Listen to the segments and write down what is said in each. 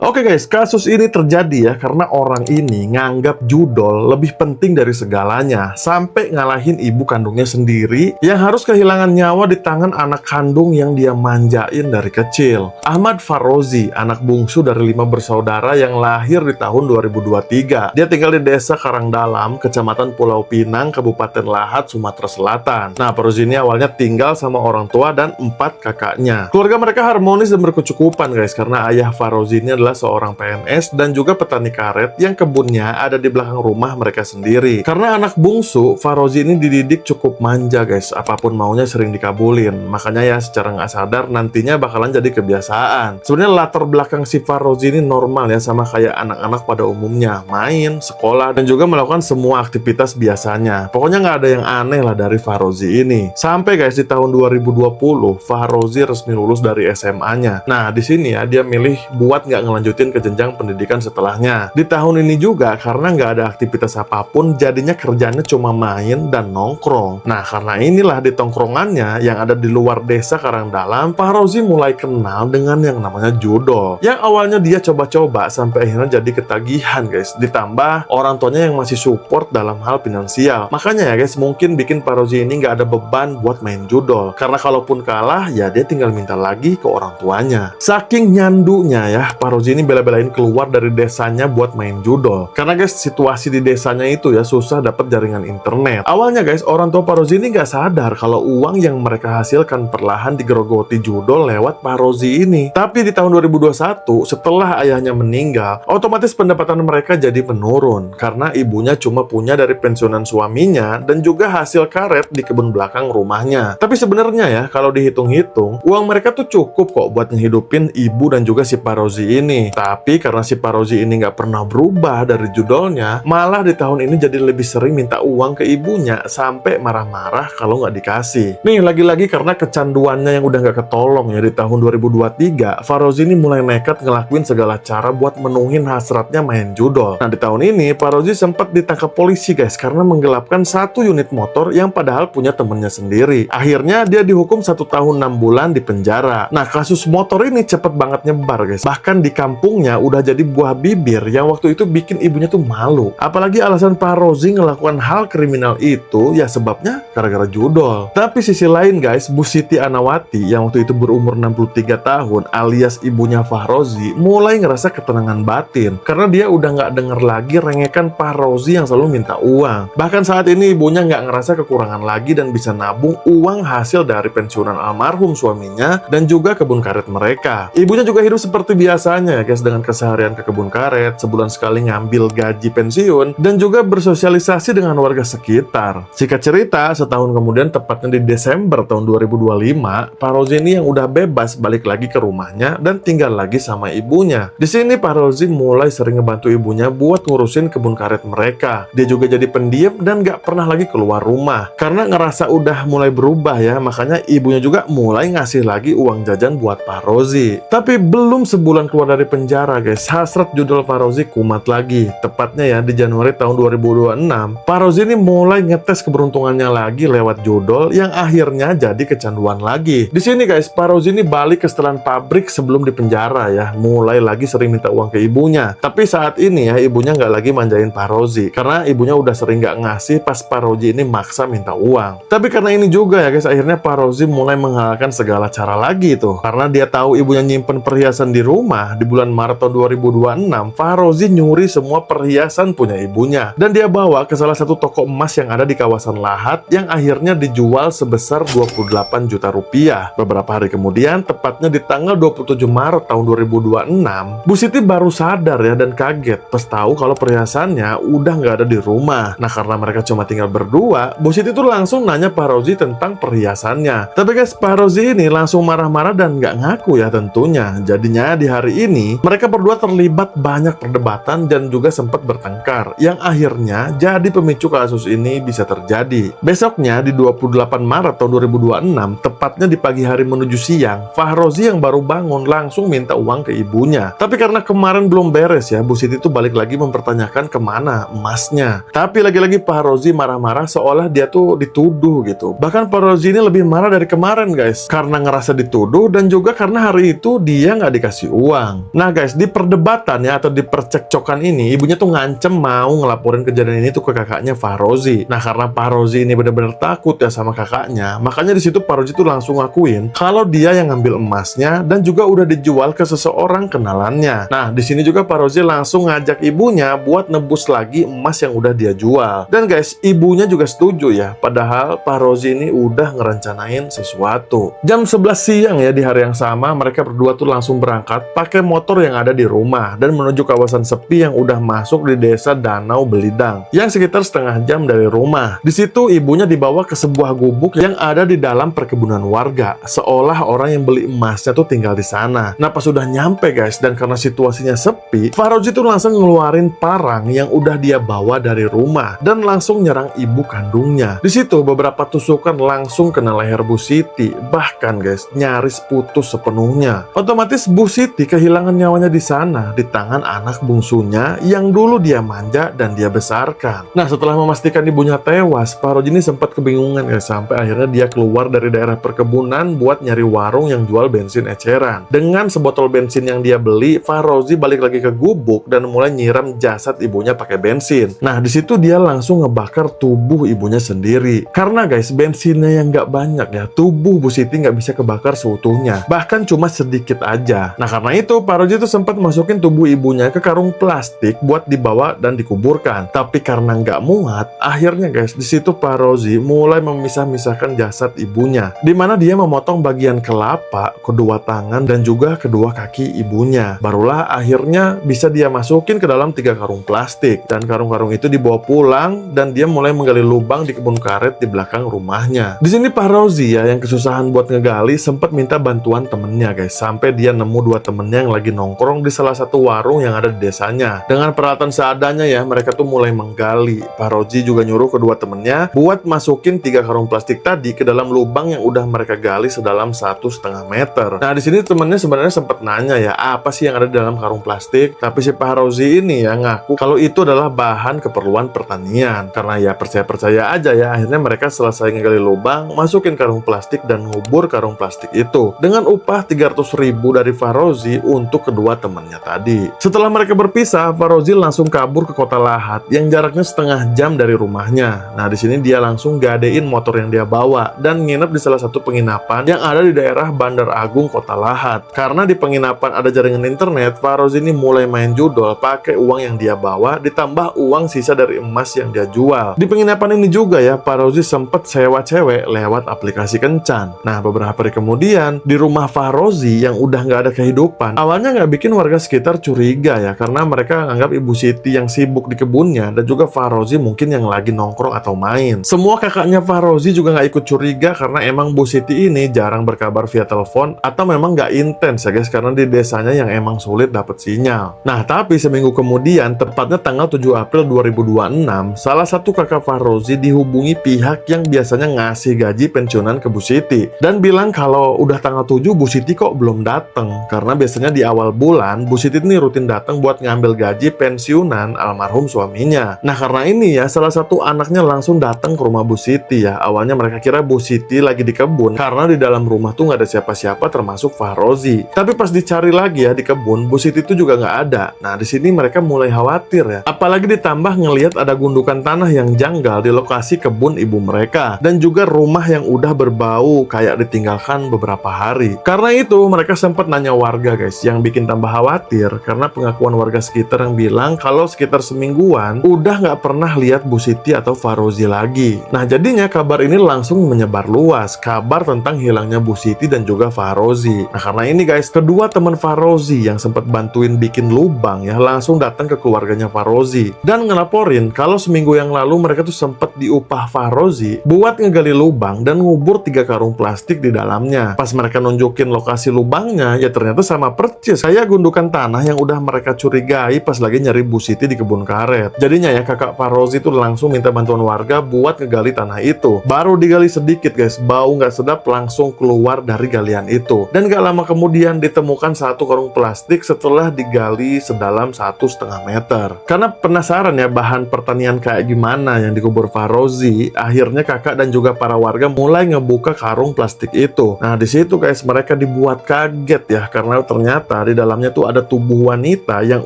Oke guys, kasus ini terjadi ya karena orang ini nganggap judol lebih penting dari segalanya, sampai ngalahin ibu kandungnya sendiri yang harus kehilangan nyawa di tangan anak kandung yang dia manjain dari kecil. Ahmad Farozi, anak bungsu dari 5 bersaudara yang lahir di tahun 2023. Dia tinggal di desa Karangdalam, Kecamatan Pulau Pinang, Kabupaten Lahat, Sumatera Selatan. Nah, Farozi ini awalnya tinggal sama orang tua dan 4 kakaknya. Keluarga mereka harmonis dan berkecukupan guys, karena ayah Farozi ini adalah seorang PNS dan juga petani karet yang kebunnya ada di belakang rumah mereka sendiri. Karena anak bungsu, Farozi ini dididik cukup manja guys, apapun maunya sering dikabulin. Makanya ya secara nggak sadar nantinya bakalan jadi kebiasaan. Sebenarnya latar belakang si Farozi ini normal ya, sama kayak anak-anak pada umumnya, main, sekolah, dan juga melakukan semua aktivitas biasanya. Pokoknya nggak ada yang aneh lah dari Farozi ini. Sampai guys di tahun 2020, Farozi resmi lulus dari SMA-nya. Nah di sini ya dia milih buat nggak lanjutin ke jenjang pendidikan setelahnya. Di tahun ini juga karena nggak ada aktivitas apapun, jadinya kerjanya cuma main dan nongkrong. Nah karena inilah di tongkrongannya yang ada di luar desa Karangdalam, Farozi mulai kenal dengan yang namanya judol. Yang awalnya dia coba-coba sampai akhirnya jadi ketagihan guys. Ditambah orang tuanya yang masih support dalam hal finansial. Makanya ya guys, mungkin bikin Farozi ini nggak ada beban buat main judol. Karena kalaupun kalah ya dia tinggal minta lagi ke orang tuanya. Saking nyandunya ya, Farozi ini bela-belain keluar dari desanya buat main judol. Karena guys, situasi di desanya itu ya susah dapat jaringan internet. Awalnya guys, orang tua Farozi ini nggak sadar kalau uang yang mereka hasilkan perlahan digerogoti judol lewat Farozi ini. Tapi di tahun 2021, setelah ayahnya meninggal, otomatis pendapatan mereka jadi menurun. Karena ibunya cuma punya dari pensiunan suaminya dan juga hasil karet di kebun belakang rumahnya. Tapi sebenarnya ya, kalau dihitung-hitung, uang mereka tuh cukup kok buat ngehidupin ibu dan juga si Farozi ini. Tapi karena si Farozi ini nggak pernah berubah dari judolnya, malah di tahun ini jadi lebih sering minta uang ke ibunya sampai marah-marah kalau nggak dikasih. Nih lagi-lagi karena kecanduannya yang udah nggak ketolong ya, di tahun 2023 Farozi ini mulai nekat ngelakuin segala cara buat menuhin hasratnya main judol. Nah di tahun ini Farozi sempat ditangkap polisi guys karena menggelapkan 1 unit motor yang padahal punya temennya sendiri. Akhirnya dia dihukum 1 tahun 6 bulan di penjara. Nah kasus motor ini cepet banget nyebar guys, bahkan di kampungnya udah jadi buah bibir yang waktu itu bikin ibunya tuh malu. Apalagi alasan Farozi ngelakukan hal kriminal itu ya sebabnya gara-gara judol. Tapi sisi lain guys, Bu Siti Anawati yang waktu itu berumur 63 tahun alias ibunya Farozi mulai ngerasa ketenangan batin karena dia udah nggak denger lagi rengekan Farozi yang selalu minta uang. Bahkan saat ini ibunya nggak ngerasa kekurangan lagi dan bisa nabung uang hasil dari pensiunan almarhum suaminya dan juga kebun karet mereka. Ibunya juga hidup seperti biasanya ya guys, dengan keseharian ke kebun karet, sebulan sekali ngambil gaji pensiun, dan juga bersosialisasi dengan warga sekitar. Singkat cerita, setahun kemudian tepatnya di Desember tahun 2025, Farozi ini yang udah bebas balik lagi ke rumahnya dan tinggal lagi sama ibunya. Di sini Farozi mulai sering ngebantu ibunya buat ngurusin kebun karet mereka. Dia juga jadi pendiam dan gak pernah lagi keluar rumah. Karena ngerasa udah mulai berubah ya, makanya ibunya juga mulai ngasih lagi uang jajan buat Farozi. Tapi belum sebulan keluar dari penjara guys, hasrat judol Farozi kumat lagi. Tepatnya ya di Januari tahun 2026, Farozi ini mulai ngetes keberuntungannya lagi lewat judol yang akhirnya jadi kecanduan lagi. Di sini guys, Farozi ini balik ke setelan pabrik sebelum di penjara ya, mulai lagi sering minta uang ke ibunya. Tapi saat ini ya ibunya nggak lagi manjain Farozi karena ibunya udah sering nggak ngasih pas Farozi ini maksa minta uang. Tapi karena ini juga ya guys, akhirnya Farozi mulai menghalalkan segala cara lagi tuh. Karena dia tahu ibunya nyimpen perhiasan di rumah, di bulan Maret tahun 2026, Farozi nyuri semua perhiasan punya ibunya. Dan dia bawa ke salah satu toko emas yang ada di kawasan Lahat yang akhirnya dijual sebesar 28 juta rupiah. Beberapa hari kemudian, tepatnya di tanggal 27 Maret tahun 2026, Bu Siti baru sadar ya dan kaget pas tahu kalau perhiasannya udah nggak ada di rumah. Nah karena mereka cuma tinggal berdua, Bu Siti tuh langsung nanya Farozi tentang perhiasannya. Tapi guys, Farozi ini langsung marah-marah dan nggak ngaku ya tentunya. Jadinya di hari ini mereka berdua terlibat banyak perdebatan dan juga sempat bertengkar yang akhirnya jadi pemicu kasus ini bisa terjadi. Besoknya di 28 Maret tahun 2026, tepatnya di pagi hari menuju siang, Farozi yang baru bangun langsung minta uang ke ibunya. Tapi karena kemarin belum beres ya, Bu Siti tuh balik lagi mempertanyakan kemana emasnya. Tapi lagi-lagi Farozi marah-marah seolah dia tuh dituduh gitu. Bahkan Farozi ini lebih marah dari kemarin guys, karena ngerasa dituduh dan juga karena hari itu dia nggak dikasih uang. Nah guys, di perdebatan ya atau di percekcokan ini, ibunya tuh ngancem mau ngelaporin kejadian ini tuh ke kakaknya Farozi. Nah karena Farozi ini benar-benar takut ya sama kakaknya, makanya di situ Farozi tuh langsung ngakuin kalau dia yang ngambil emasnya dan juga udah dijual ke seseorang kenalannya. Nah di sini juga Farozi langsung ngajak ibunya buat nebus lagi emas yang udah dia jual. Dan guys, ibunya juga setuju ya, padahal Farozi ini udah ngerencanain sesuatu. Jam 11 siang ya di hari yang sama, mereka berdua tuh langsung berangkat pakai motor yang ada di rumah dan menuju kawasan sepi yang udah masuk di desa Danau Belidang yang sekitar setengah jam dari rumah. Di situ ibunya dibawa ke sebuah gubuk yang ada di dalam perkebunan warga, seolah orang yang beli emasnya tuh tinggal di sana. Nah pas sudah nyampe guys, dan karena situasinya sepi, Farozi tuh langsung ngeluarin parang yang udah dia bawa dari rumah dan langsung nyerang ibu kandungnya. Di situ beberapa tusukan langsung kena leher Bu Siti, bahkan guys nyaris putus sepenuhnya. Otomatis Bu Siti kehilangan nyawanya di sana, di tangan anak bungsunya yang dulu dia manja dan dia besarkan. Nah setelah memastikan ibunya tewas, Farozi ini sempat kebingungan ya, sampai akhirnya dia keluar dari daerah perkebunan buat nyari warung yang jual bensin eceran. Dengan sebotol bensin yang dia beli, Farozi balik lagi ke gubuk dan mulai nyiram jasad ibunya pakai bensin. Nah di situ dia langsung ngebakar tubuh ibunya sendiri. Karena guys bensinnya yang nggak banyak ya, tubuh Bu Siti nggak bisa kebakar seutuhnya, bahkan cuma sedikit aja. Nah karena itu Farozi itu sempat masukin tubuh ibunya ke karung plastik buat dibawa dan dikuburkan. Tapi karena nggak muat, akhirnya guys di situ Farozi mulai memisah-misahkan jasad ibunya, dimana dia memotong bagian kelapa, kedua tangan dan juga kedua kaki ibunya. Barulah akhirnya bisa dia masukin ke dalam 3 karung plastik, dan karung-karung itu dibawa pulang dan dia mulai menggali lubang di kebun karet di belakang rumahnya. Di sini Farozi ya yang kesusahan buat ngegali sempat minta bantuan temennya guys, sampai dia nemu 2 temennya yang lagi nongkrong di salah satu warung yang ada di desanya. Dengan peralatan seadanya ya, mereka tuh mulai menggali. Farozi juga nyuruh kedua temennya buat masukin 3 karung plastik tadi ke dalam lubang yang udah mereka gali sedalam 1,5 meter. Nah di sini temennya sebenarnya sempat nanya ya, apa sih yang ada di dalam karung plastik? Tapi si Farozi ini ya ngaku kalau itu adalah bahan keperluan pertanian. Karena ya percaya-percaya aja ya, akhirnya mereka selesai ngegali lubang, masukin karung plastik dan ngubur karung plastik itu dengan upah 300.000 dari Farozi untuk kedua temannya tadi. Setelah mereka berpisah, Farozi langsung kabur ke kota Lahat yang jaraknya setengah jam dari rumahnya. Nah di sini dia langsung gadein motor yang dia bawa dan nginep di salah satu penginapan yang ada di daerah Bandar Agung Kota Lahat. Karena di penginapan ada jaringan internet, Farozi ini mulai main judol pakai uang yang dia bawa ditambah uang sisa dari emas yang dia jual. Di penginapan ini juga ya, Farozi sempet sewa cewek lewat aplikasi kencan. Nah beberapa hari kemudian di rumah Farozi yang udah nggak ada kehidupan, awalnya nggak bikin warga sekitar curiga ya, karena mereka nganggap Ibu Siti yang sibuk di kebunnya dan juga Farozi mungkin yang lagi nongkrong atau main. Semua kakaknya Farozi juga nggak ikut curiga karena emang Bu Siti ini jarang berkabar via telepon atau memang nggak intens ya guys, karena di desanya yang emang sulit dapat sinyal. Nah tapi seminggu kemudian, tepatnya tanggal 7 April 2026, salah satu kakak Farozi dihubungi pihak yang biasanya ngasih gaji pensiunan ke Bu Siti dan bilang kalau udah tanggal 7 Bu Siti kok belum datang, karena biasanya di awal bulan Bu Siti ini rutin datang buat ngambil gaji pensiunan almarhum suaminya. Nah karena ini ya, salah satu anaknya langsung datang ke rumah Bu Siti ya. Awalnya mereka kira Bu Siti lagi di kebun karena di dalam rumah tuh nggak ada siapa-siapa termasuk Farozi. Tapi pas dicari lagi ya di kebun, Bu Siti itu juga nggak ada. Nah di sini mereka mulai khawatir ya, apalagi ditambah ngelihat ada gundukan tanah yang janggal di lokasi kebun ibu mereka dan juga rumah yang udah berbau kayak ditinggalkan beberapa hari. Karena itu mereka sempat nanya warga guys, yang bikin tambah khawatir karena pengakuan warga sekitar yang bilang kalau sekitar semingguan udah nggak pernah lihat Bu Siti atau Farozi lagi. Nah jadinya kabar ini langsung menyebar luas, kabar tentang hilangnya Bu Siti dan juga Farozi. Nah karena ini guys, kedua teman Farozi yang sempat bantuin bikin lubang ya langsung datang ke keluarganya Farozi dan ngelaporin kalau seminggu yang lalu mereka tuh sempat diupah Farozi buat ngegali lubang dan ngubur 3 karung plastik di dalamnya. Pas mereka nunjukin lokasi lubangnya, ya ternyata sama percis kayak gundukan tanah yang udah mereka curigai pas lagi nyari Bu Siti di kebun karet. Jadinya ya kakak Farozi itu langsung minta bantuan warga buat ngegali tanah itu. Baru digali sedikit guys, bau nggak sedap langsung keluar dari galian itu. Dan gak lama kemudian ditemukan 1 karung plastik setelah digali sedalam 1,5 meter. Karena penasaran ya bahan pertanian kayak gimana yang dikubur Farozi, akhirnya kakak dan juga para warga mulai ngebuka karung plastik itu. Nah di situ guys mereka dibuat kaget ya, karena ternyata di dalamnya tuh ada tubuh wanita yang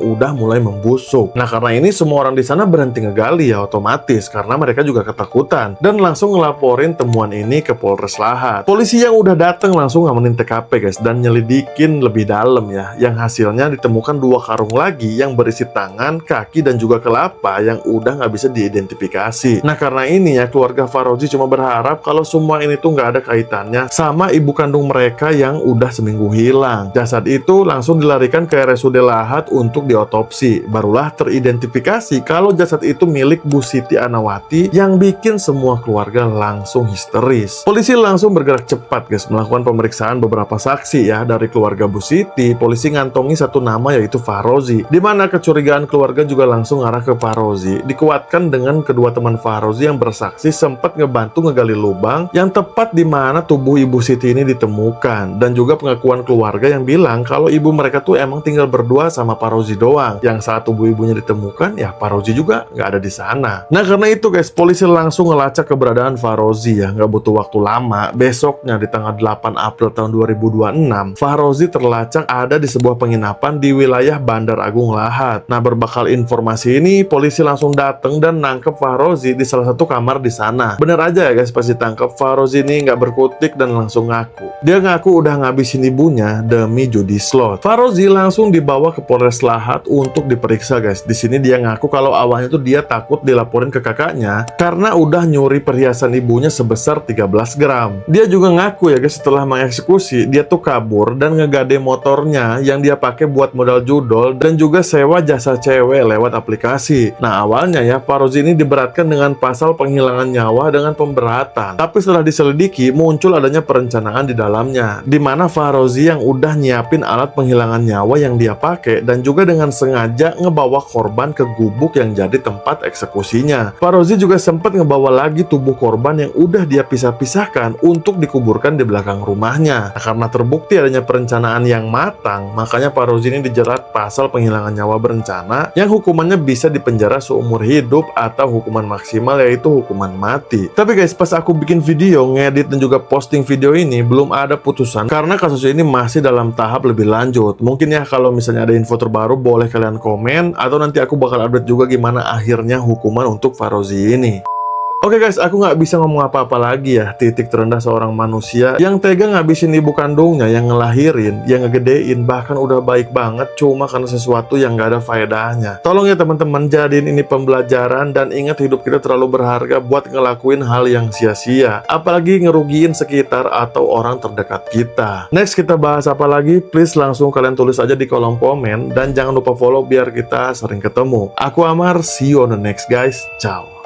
udah mulai membusuk. Nah, karena ini semua orang di sana berhenti ngegali ya otomatis karena mereka juga ketakutan dan langsung ngelaporin temuan ini ke Polres Lahat. Polisi yang udah datang langsung ngamenin TKP guys dan nyelidikin lebih dalam ya. Yang hasilnya ditemukan 2 karung lagi yang berisi tangan, kaki dan juga kelapa yang udah nggak bisa diidentifikasi. Nah, karena ini ya keluarga Farozi cuma berharap kalau semua ini tuh nggak ada kaitannya sama ibu kandung mereka yang udah seminggu hilang. Jasad itu langsung dilarikan ke RSUD Lahat untuk diotopsi. Barulah teridentifikasi kalau jasad itu milik Bu Siti Anawati yang bikin semua keluarga langsung histeris. Polisi langsung bergerak cepat guys melakukan pemeriksaan beberapa saksi ya. Dari keluarga Bu Siti, polisi ngantongi satu nama yaitu Farozi, di mana kecurigaan keluarga juga langsung arah ke Farozi. Dikuatkan dengan kedua teman Farozi yang bersaksi sempat ngebantu ngegali lubang yang tepat di mana tubuh Ibu Siti ini ditemukan, dan juga pengakuan keluarga yang bilang kalau ibu mereka tuh emang tinggal berdua sama Farozi doang. Yang saat tubuh ibunya ditemukan ya Farozi juga nggak ada di sana. Nah, karena itu guys polisi langsung ngelacak keberadaan Farozi ya. Nggak butuh waktu lama, besoknya di tanggal 8 April tahun 2026 Farozi terlacak ada di sebuah penginapan di wilayah Bandar Agung Lahat. Nah, berbekal informasi ini polisi langsung datang dan nangkep Farozi di salah satu kamar di sana. Bener aja ya guys, pas ditangkap Farozi ini nggak berkutik dan langsung ngaku. Dia ngaku udah ngabisin ibunya demi judi slot. Farozi langsung dibawa ke Polres Lahat untuk diperiksa guys. Di sini dia ngaku kalau awalnya tuh dia takut dilaporin ke kakaknya karena udah nyuri perhiasan ibunya sebesar 13 gram. Dia juga ngaku ya guys setelah mengeksekusi dia tuh kabur dan ngegade motornya yang dia pakai buat modal judol dan juga sewa jasa cewek lewat aplikasi. Nah, awalnya ya Farozi ini diberatkan dengan pasal penghilangan nyawa dengan pemberatan. Tapi setelah diselidiki muncul adanya perencanaan di dalamnya, di mana Farozi yang udah nyiapin alat penghilangan nyawa yang dia pakai dan juga dengan sengaja ngebawa korban ke gubuk yang jadi tempat eksekusinya. Farozi juga sempat ngebawa lagi tubuh korban yang udah dia pisah-pisahkan untuk dikuburkan di belakang rumahnya. Nah, karena terbukti adanya perencanaan yang matang, makanya Farozi ini dijerat pasal penghilangan nyawa berencana yang hukumannya bisa dipenjara seumur hidup atau hukuman maksimal yaitu hukuman mati. Tapi guys, pas aku bikin video, ngedit dan juga posting video ini belum ada putusan karena kasus ini masih dalam tahap lebih lanjut. Mungkin ya kalau misalnya ada info terbaru boleh kalian komen atau nanti aku bakal update juga gimana akhirnya hukuman untuk Farozi ini. Oke guys, aku nggak bisa ngomong apa-apa lagi ya. Titik terendah seorang manusia yang tega ngabisin ibu kandungnya, yang ngelahirin, yang ngegedein, bahkan udah baik banget cuma karena sesuatu yang nggak ada faedahnya. Tolong ya teman-teman, jadiin ini pembelajaran dan ingat hidup kita terlalu berharga buat ngelakuin hal yang sia-sia. Apalagi ngerugiin sekitar atau orang terdekat kita. Next kita bahas apa lagi? Please langsung kalian tulis aja di kolom komen dan jangan lupa follow biar kita sering ketemu. Aku Amar, see you on the next guys. Ciao.